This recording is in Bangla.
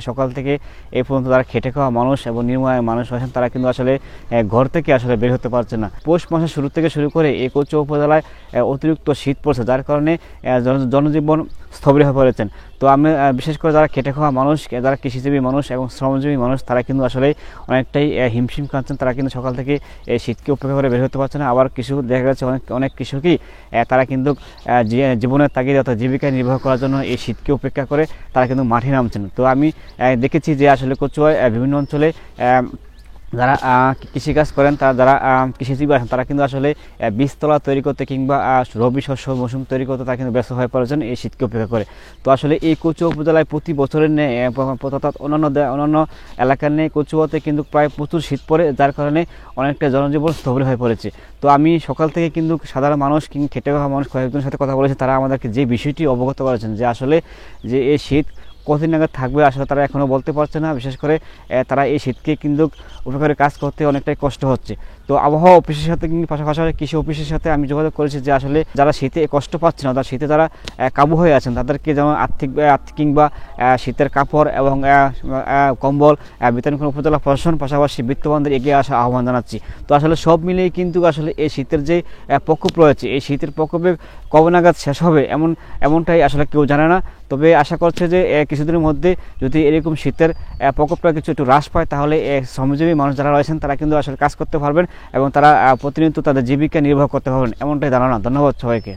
সকাল থেকে এই পর্যন্ত যারা খেটে খাওয়া মানুষ এবং নির্ময় মানুষ আছেন তারা কিন্তু আসলে ঘর থেকে আসলে বের হতে পারছে না। পৌষ মাসের শুরু থেকে শুরু করে এই কচুয়া উপজেলায় অতিরিক্ত শীত পড়ছে, যার কারণে জনজীবন স্থবির হয়ে পড়েছেন। তো আমি বিশেষ করে যারা খেটে খাওয়া মানুষ, যারা কৃষিজীবী মানুষ এবং শ্রমজীবী মানুষ, তারা কিন্তু আসলে অনেকটাই হিমশিম খাচ্ছেন। তারা কিন্তু সকাল থেকে এই শীতকে উপেক্ষা করে বের হতে পারছে না। আবার কিছু দেখা যাচ্ছে অনেক কৃষকই তারা কিন্তু জীবনের তাগিদে অর্থাৎ জীবিকা নির্বাহ করার জন্য এই শীতকে উপেক্ষা করে তারা কিন্তু মাঠে নামছেন। তো আমি দেখেছি যে আসলে কচুয়ায় বিভিন্ন অঞ্চলে যারা কৃষিকাজ করেন, যারা কৃষিজীবী আছেন, তারা কিন্তু আসলে বীজতলা তৈরি করতে কিংবা রবি শস্য মৌসুম তৈরি করতে তারা কিন্তু ব্যস্ত হয়ে পড়েছেন এই শীতকে উপেক্ষা করে। তো আসলে এই কচুয়া উপজেলায় প্রতি বছরের নেই অর্থাৎ অন্যান্য এলাকার নেই কচুয়াতে কিন্তু প্রায় প্রচুর শীত পড়ে, যার কারণে অনেকটা জনজীবন স্থবির হয়ে পড়েছে। তো আমি সকাল থেকে কিন্তু সাধারণ মানুষ কিংবা খেটে খাওয়া মানুষ কয়েকজনের সাথে কথা বলেছি, তারা আমাদেরকে যে বিষয়টি অবগত করেছেন যে আসলে যে এই শীত কতদিন নাগাদ থাকবে আসলে তারা এখনও বলতে পারছে না। বিশেষ করে তারা এই শীতকে কিন্তু উপেক্ষা করে কাজ করতে অনেকটাই কষ্ট হচ্ছে। তো আবহাওয়া অফিসের সাথে কিন্তু পাশাপাশি কৃষি অফিসের সাথে আমি যোগাযোগ করেছি যে আসলে যারা শীতে কষ্ট পাচ্ছে না, তারা শীতে যারা কাবু হয়ে আছেন, তাদেরকে যেমন আর্থিক কিংবা শীতের কাপড় এবং কম্বল বিতরণ করে উপজেলা প্রশাসন পাশাপাশি বিত্তবানদের এগিয়ে আসা আহ্বান জানাচ্ছি। তো আসলে সব মিলিয়ে কিন্তু আসলে এই শীতের যে প্রকোপ রয়েছে, এই শীতের প্রকোপে কবে নাগাদ শেষ হবে এমনটাই আসলে কেউ জানে না। তবে আশা করছে যে কিছুদিনের মধ্যে যদি এরকম শীতের প্রকোপটা কিছু একটু হ্রাস পায়, তাহলে শ্রমজীবী মানুষ যারা রয়েছেন তারা কিন্তু আসলে কাজ করতে পারবেন এবং তারা প্রতিনিয়ত তাদের জীবিকা নির্বাহ করতে পারবেন, এমনটাই ধারণা। ধন্যবাদ সবাইকে।